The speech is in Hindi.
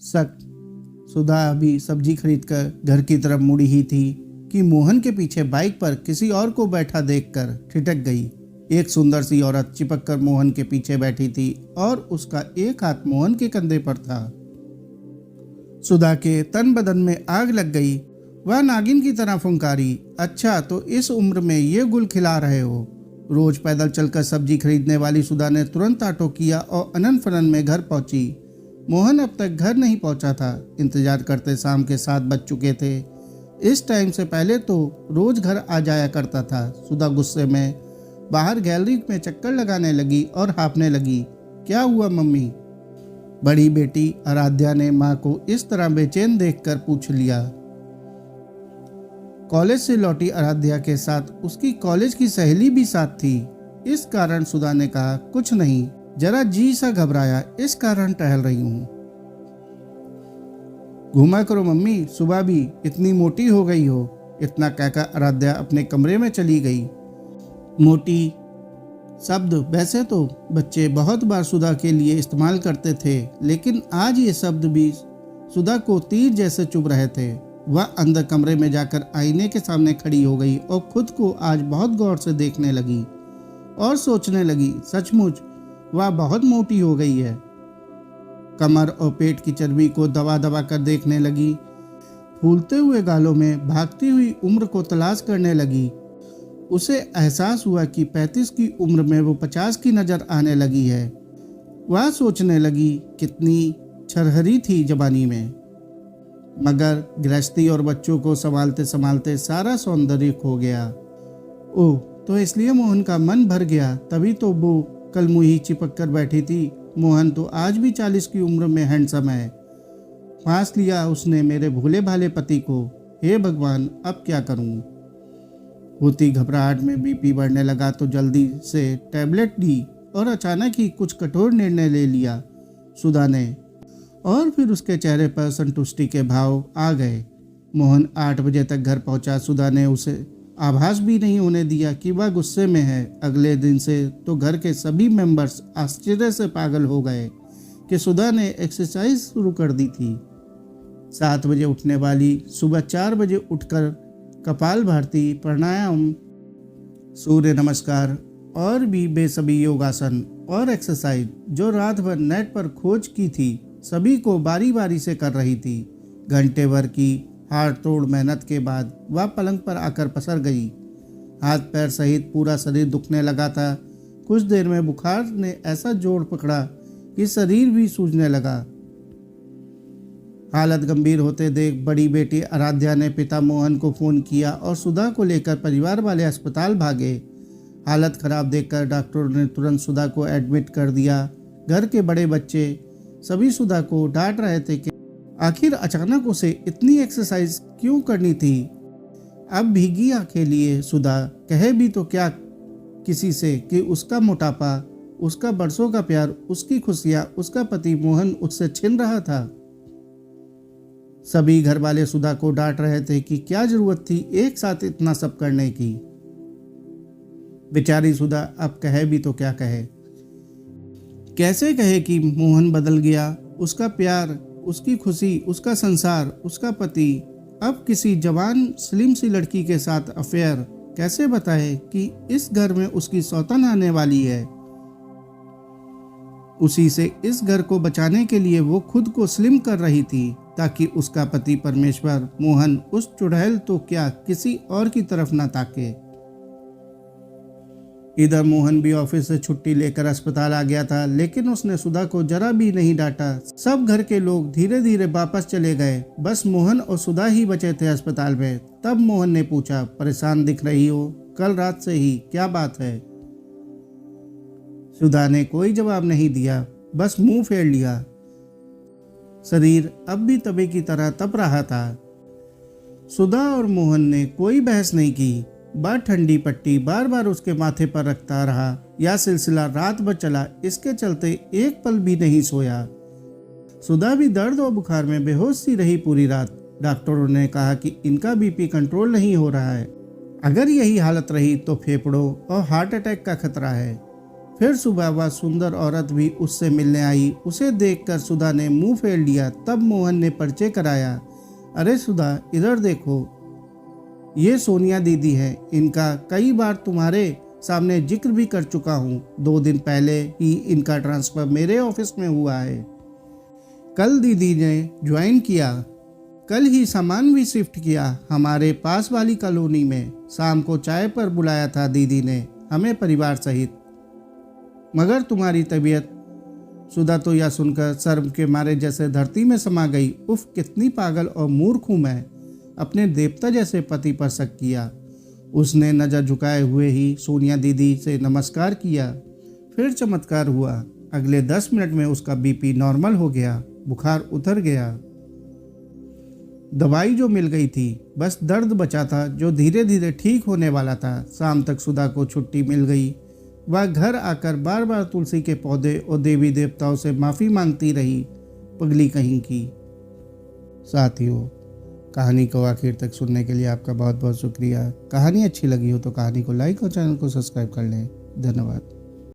शक। सुधा अभी सब्जी खरीदकर घर की तरफ मुड़ी ही थी कि मोहन के पीछे बाइक पर किसी और को बैठा देखकर ठिठक गई। एक सुंदर सी औरत चिपक कर मोहन के पीछे बैठी थी और उसका एक हाथ मोहन के कंधे पर था। सुधा के तन बदन में आग लग गई। वह नागिन की तरह फुंकारी, अच्छा तो इस उम्र में ये गुल खिला रहे हो। रोज पैदल चलकर सब्जी खरीदने वाली सुधा ने तुरंत ऑटो किया और अनन फनन में घर पहुंची। मोहन अब तक घर नहीं पहुंचा था। इंतजार करते शाम के 7 बज चुके थे। इस टाइम से पहले तो रोज घर आ जाया करता था। सुधा गुस्से में बाहर गैलरी में चक्कर लगाने लगी और हाँफने लगी। क्या हुआ मम्मी? बड़ी बेटी आराध्या ने माँ को इस तरह बेचैन देखकर पूछ लिया। कॉलेज से लौटी आराध्या के साथ उसकी कॉलेज की सहेली भी साथ थी। इस कारण सुधा ने कहा, कुछ नहीं, जरा जी सा घबराया, इस कारण टहल रही हूँ। घूमा करो मम्मी, सुबह भी इतनी मोटी हो गई हो। इतना कहकर आराध्या अपने कमरे में चली गई। मोटी शब्द वैसे तो बच्चे बहुत बार सुधा के लिए इस्तेमाल करते थे, लेकिन आज ये शब्द भी सुधा को तीर जैसे चुभ रहे थे। वह अंदर कमरे में जाकर आईने के सामने खड़ी हो गई और खुद को आज बहुत गौर से देखने लगी और सोचने लगी, सचमुच वह बहुत मोटी हो गई है। कमर और पेट की चर्बी को दबा दबा कर देखने लगी। फूलते हुए गालों में भागती हुई उम्र को तलाश करने लगी। उसे एहसास हुआ कि 35 की उम्र में वो 50 की नजर आने लगी है। वह सोचने लगी, कितनी छरहरी थी जवानी में, मगर गृहस्थी और बच्चों को संभालते संभालते सारा सौंदर्य खो गया। ओह, तो इसलिए मोहन का मन भर गया, तभी तो वो कल मुंह ही चिपक कर बैठी थी। मोहन तो आज भी 40 की उम्र में हैंडसम है। फांस लिया उसने मेरे भोले भाले पति को। हे भगवान, अब क्या करूं? होती घबराहट में बीपी बढ़ने लगा तो जल्दी से टैबलेट ली और अचानक ही कुछ कठोर निर्णय ले लिया सुधा ने, और फिर उसके चेहरे पर संतुष्टि के भाव आ गए। मोहन 8 बजे तक घर पहुंचा। सुधा ने उसे आभास भी नहीं होने दिया कि वह गुस्से में है। अगले दिन से तो घर के सभी मेंबर्स आश्चर्य से पागल हो गए कि सुधा ने एक्सरसाइज शुरू कर दी थी। 7 बजे उठने वाली सुबह 4 बजे उठकर कपाल भारती, प्राणायाम, सूर्य नमस्कार और भी बेसभी योगासन और एक्सरसाइज जो रात भर नेट पर खोज की थी, सभी को बारी बारी से कर रही थी। घंटे भर की हाड़ तोड़ मेहनत के बाद वह पलंग पर आकर पसर गई। हाथ पैर सहित पूरा शरीर दुखने लगा था। कुछ देर में बुखार ने ऐसा जोर पकड़ा कि शरीर भी सूजने लगा। हालत गंभीर होते देख बड़ी बेटी आराध्या ने पिता मोहन को फोन किया और सुधा को लेकर परिवार वाले अस्पताल भागे। हालत खराब देखकर डॉक्टरों ने तुरंत सुधा को एडमिट कर दिया। घर के बड़े बच्चे सभी सुधा को डांट रहे थे कि आखिर अचानक उसे इतनी एक्सरसाइज क्यों करनी थी। अब भीगी आंखें लिए सुधा कहे भी तो क्या किसी से कि उसका मोटापा, उसका बरसों का प्यार, उसकी खुशियां, उसका पति मोहन उससे छिन रहा था। सभी घर वाले सुधा को डांट रहे थे कि क्या जरूरत थी एक साथ इतना सब करने की। बेचारी सुधा अब कहे भी तो क्या कहे। कैसे कहे कि मोहन बदल गया, उसका प्यार, उसकी खुशी, उसका संसार, उसका पति अब किसी जवान स्लिम सी लड़की के साथ अफेयर। कैसे बताए कि इस घर में उसकी सौतन आने वाली है। उसी से इस घर को बचाने के लिए वो खुद को स्लिम कर रही थी ताकि उसका पति परमेश्वर मोहन उस चुड़ैल तो क्या किसी और की तरफ ना ताके। इधर मोहन भी ऑफिस से छुट्टी लेकर अस्पताल आ गया था, लेकिन उसने सुधा को जरा भी नहीं डांटा। सब घर के लोग धीरे धीरे वापस चले गए। बस मोहन और सुधा ही बचे थे अस्पताल में। तब मोहन ने पूछा, परेशान दिख रही हो, कल रात से ही क्या बात है? सुधा ने कोई जवाब नहीं दिया, बस मुंह फेर लिया। शरीर अब भी तबे की तरह तप रहा था। सुधा और मोहन ने कोई बहस नहीं की। बार ठंडी पट्टी बार बार उसके माथे पर रखता रहा। यह सिलसिला रात भर चला। इसके चलते एक पल भी नहीं सोया। सुधा भी दर्द और बुखार में बेहोश सी रही पूरी रात। डॉक्टरों ने कहा कि इनका बीपी कंट्रोल नहीं हो रहा है। अगर यही हालत रही तो फेफड़ों और हार्ट अटैक का खतरा है। फिर सुबह वह सुंदर औरत भी उससे मिलने आई। उसे देखकर सुधा ने मुंह फेर लिया। तब मोहन ने परिचय कराया। अरे सुधा, इधर देखो, ये सोनिया दीदी है। इनका कई बार तुम्हारे सामने जिक्र भी कर चुका हूँ। 2 दिन पहले ही इनका ट्रांसफ़र मेरे ऑफिस में हुआ है। कल दीदी ने ज्वाइन किया। कल ही सामान भी शिफ्ट किया हमारे पास वाली कॉलोनी में। शाम को चाय पर बुलाया था दीदी ने हमें परिवार सहित। मगर तुम्हारी तबीयत। सुधा तो यह सुनकर शर्म के मारे जैसे धरती में समा गई। उफ, कितनी पागल और मूर्ख हूँ मैं। अपने देवता जैसे पति पर शक किया। उसने नजर झुकाए हुए ही सोनिया दीदी से नमस्कार किया। फिर चमत्कार हुआ। अगले 10 मिनट में उसका बीपी नॉर्मल हो गया, बुखार उतर गया। दवाई जो मिल गई थी, बस दर्द बचा था जो धीरे धीरे ठीक होने वाला था। शाम तक सुधा को छुट्टी मिल गई। वह घर आकर बार बार तुलसी के पौधे और देवी देवताओं से माफ़ी मांगती रही। पगली कहीं की। साथियों, कहानी को आखिर तक सुनने के लिए आपका बहुत बहुत शुक्रिया। कहानी अच्छी लगी हो तो कहानी को लाइक और चैनल को सब्सक्राइब कर लें। धन्यवाद।